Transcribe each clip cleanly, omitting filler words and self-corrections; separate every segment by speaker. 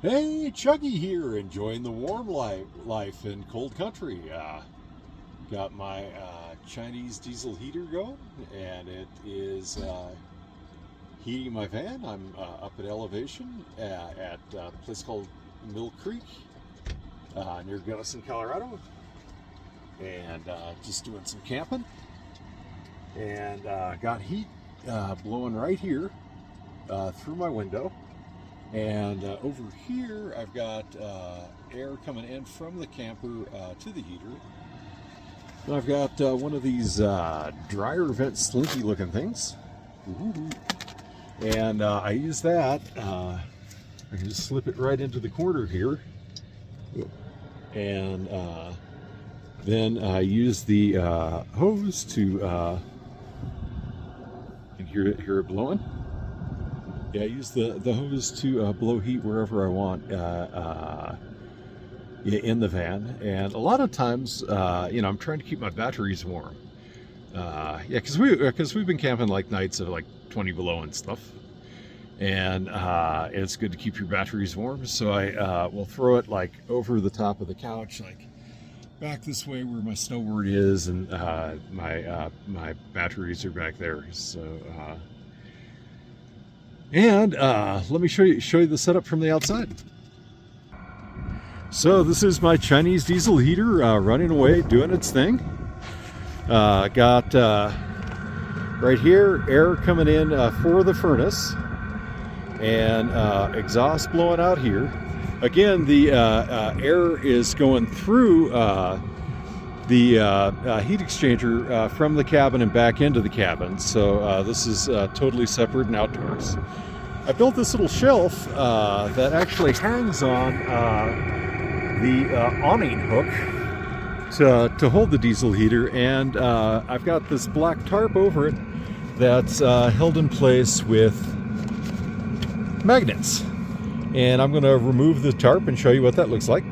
Speaker 1: Hey, Chuggy here, enjoying the warm life in cold country. Got my Chinese diesel heater going, and it is heating my van. I'm up at elevation at a place called Mill Creek near Gunnison, Colorado, and just doing some camping. And got heat blowing right here through my window. And over here, I've got air coming in from the camper to the heater. And I've got one of these dryer vent slinky looking things. And I use that. I can just slip it right into the corner here. And then I use the hose to, you can hear it blowing. Yeah, I use the hose to blow heat wherever I want in the van. And a lot of times, I'm trying to keep my batteries warm. Because we've been camping like nights of like 20 below and stuff. And it's good to keep your batteries warm. So I will throw it like over the top of the couch, like back this way where my snowboard is, and my batteries are back there. So. Let me show you the setup from the outside. So this is my Chinese diesel heater running away, doing its thing. Got right here air coming in for the furnace, and exhaust blowing out here. Again, the air is going through the heat exchanger from the cabin and back into the cabin. So this is totally separate and outdoors. I built this little shelf that actually hangs on the awning hook to hold the diesel heater, and I've got this black tarp over it that's held in place with magnets. And I'm going to remove the tarp and show you what that looks like.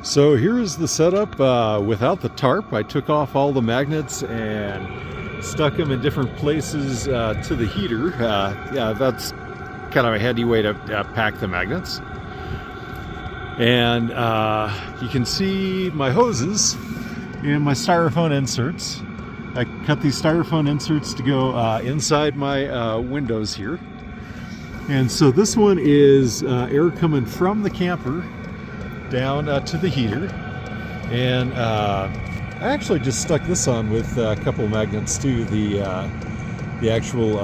Speaker 1: So here is the setup without the tarp. I took off all the magnets and stuck them in different places to the heater. Yeah, that's kind of a handy way to pack the magnets. And you can see my hoses and my styrofoam inserts. I cut these styrofoam inserts to go inside my windows here. And so this one is air coming from the camper down to the heater, and I actually just stuck this on with a couple of magnets to the actual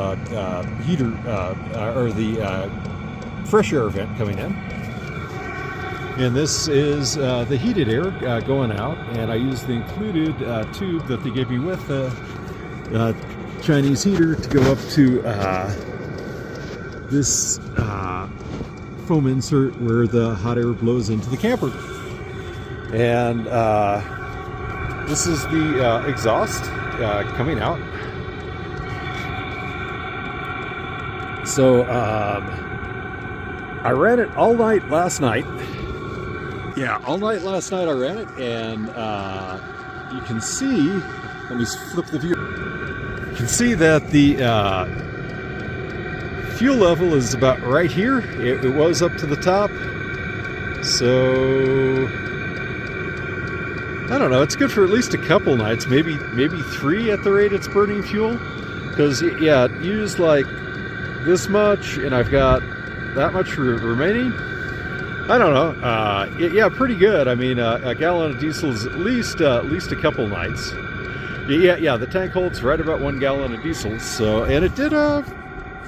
Speaker 1: heater or the fresh air vent coming in. And this is the heated air going out, and I used the included tube that they gave me with the Chinese heater to go up to this foam insert where the hot air blows into the camper. And this is the exhaust coming out. So I ran it all night last night. Yeah, all night last night I ran it, and you can see, let me flip the view. You can see that the fuel level is about right here. It was up to the top. So I don't know, it's good for at least a couple nights, maybe 3 at the rate it's burning fuel. Because yeah, it used like this much, and I've got that much remaining. I don't know. Yeah, pretty good. I mean, a gallon of diesel is at least a couple nights. Yeah, the tank holds right about 1 gallon of diesel. So, and it did a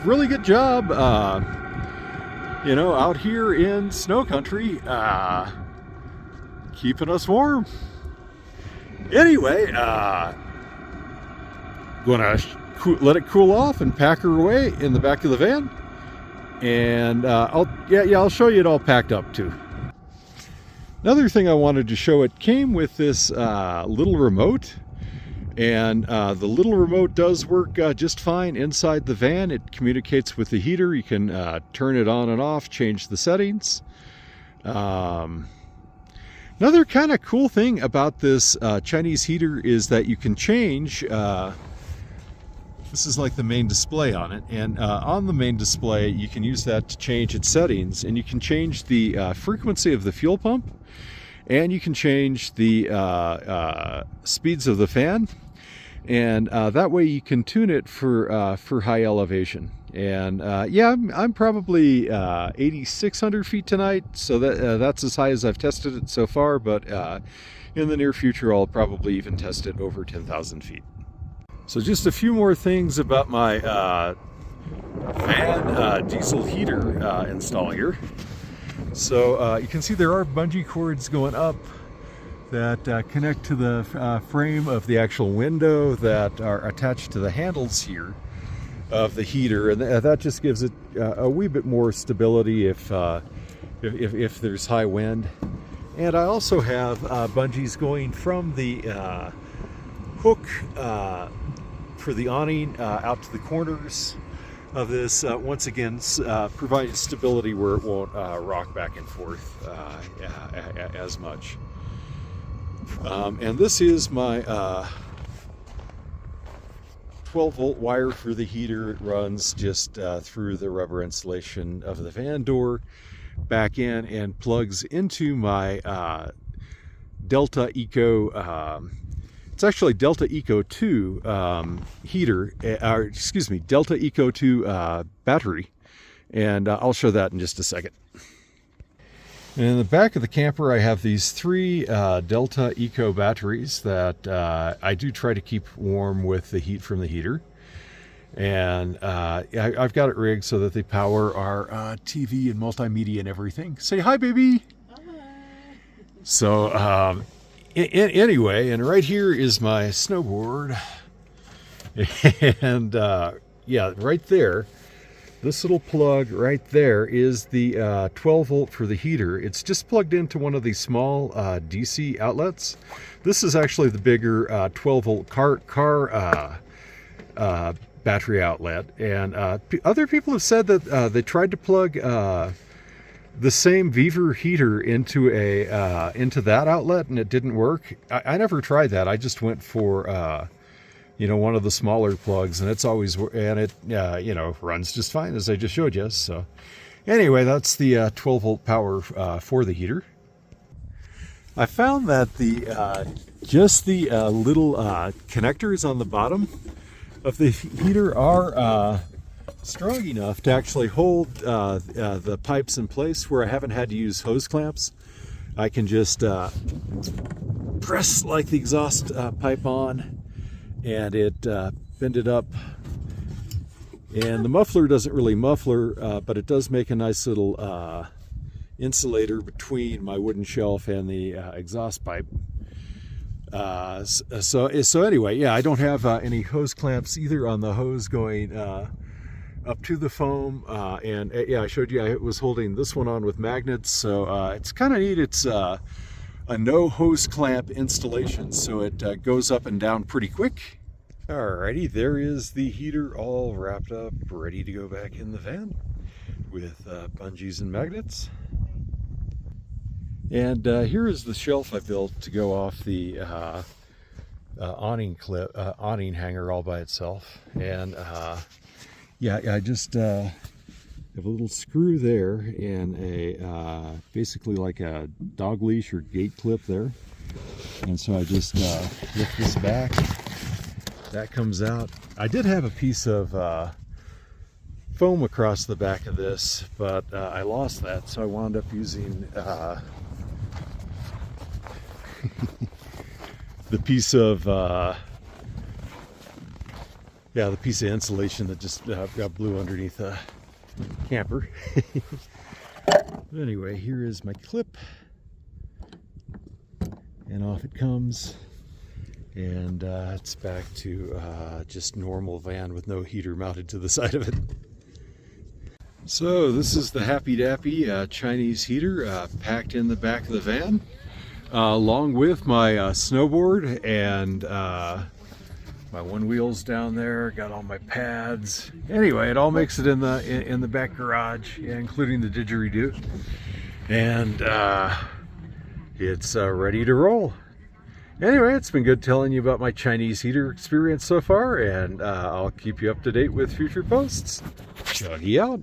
Speaker 1: really good job, out here in snow country, keeping us warm. Anyway, gonna let it cool off and pack her away in the back of the van, and I'll show you it all packed up too. Another thing I wanted to show, it came with this little remote. And the little remote does work just fine inside the van. It communicates with the heater. You can turn it on and off, change the settings. Another kind of cool thing about this Chinese heater is that you can change This is like the main display on it, and on the main display you can use that to change its settings, and you can change the frequency of the fuel pump, and you can change the speeds of the fan, and that way you can tune it for high elevation. And yeah, I'm probably 8,600 feet tonight, so that's as high as I've tested it so far, but in the near future I'll probably even test it over 10,000 feet. So just a few more things about my van diesel heater install here. So you can see there are bungee cords going up that connect to the frame of the actual window that are attached to the handles here of the heater, and that just gives it a wee bit more stability if there's high wind. And I also have bungees going from the hook for the awning out to the corners of this, once again providing stability where it won't rock back and forth as much. And this is my 12-volt wire for the heater. It runs just through the rubber insulation of the van door back in and plugs into my Delta Eco, it's actually Delta Eco 2 heater, or excuse me, Delta Eco 2 battery, and I'll show that in just a second. And in the back of the camper I have these 3 Delta Eco batteries that I do try to keep warm with the heat from the heater. And I've got it rigged so that they power our TV and multimedia and everything. Say hi, baby! Hi. So anyway, and right here is my snowboard. And yeah, right there, this little plug right there is the 12 volt for the heater. It's just plugged into one of these small DC outlets. This is actually the bigger 12 volt car battery outlet. And other people have said that they tried to plug the same Vevor heater into that outlet, and it didn't work. I never tried that. I just went for you know, one of the smaller plugs, and it's always, and it you know, runs just fine, as I just showed you. So anyway, that's the 12 volt power for the heater. I found that the just the little connectors on the bottom of the heater are strong enough to actually hold the pipes in place where I haven't had to use hose clamps. I can just press like the exhaust pipe on, and it bend it up, and the muffler doesn't really muffler, but it does make a nice little insulator between my wooden shelf and the exhaust pipe. So anyway, yeah, I don't have any hose clamps either on the hose going up to the foam, and yeah, I showed you I was holding this one on with magnets, so it's kind of neat. It's a no hose clamp installation, so it goes up and down pretty quick. Alrighty, there is the heater all wrapped up, ready to go back in the van with bungees and magnets. And here is the shelf I built to go off the awning hanger all by itself. And yeah, I just have a little screw there and a basically like a dog leash or gate clip there. And so I just lift this back. That comes out. I did have a piece of foam across the back of this, but I lost that, so I wound up using the piece of yeah, the piece of insulation that just got blew underneath the camper. Anyway, here is my clip, and off it comes. And it's back to just normal van with no heater mounted to the side of it. So this is the Happy Dappy Chinese heater packed in the back of the van, along with my snowboard and my one wheels down there. Got all my pads. Anyway, it all makes it in the back garage, including the didgeridoo, and it's ready to roll. Anyway, it's been good telling you about my Chinese heater experience so far, and I'll keep you up to date with future posts. Chuggy out.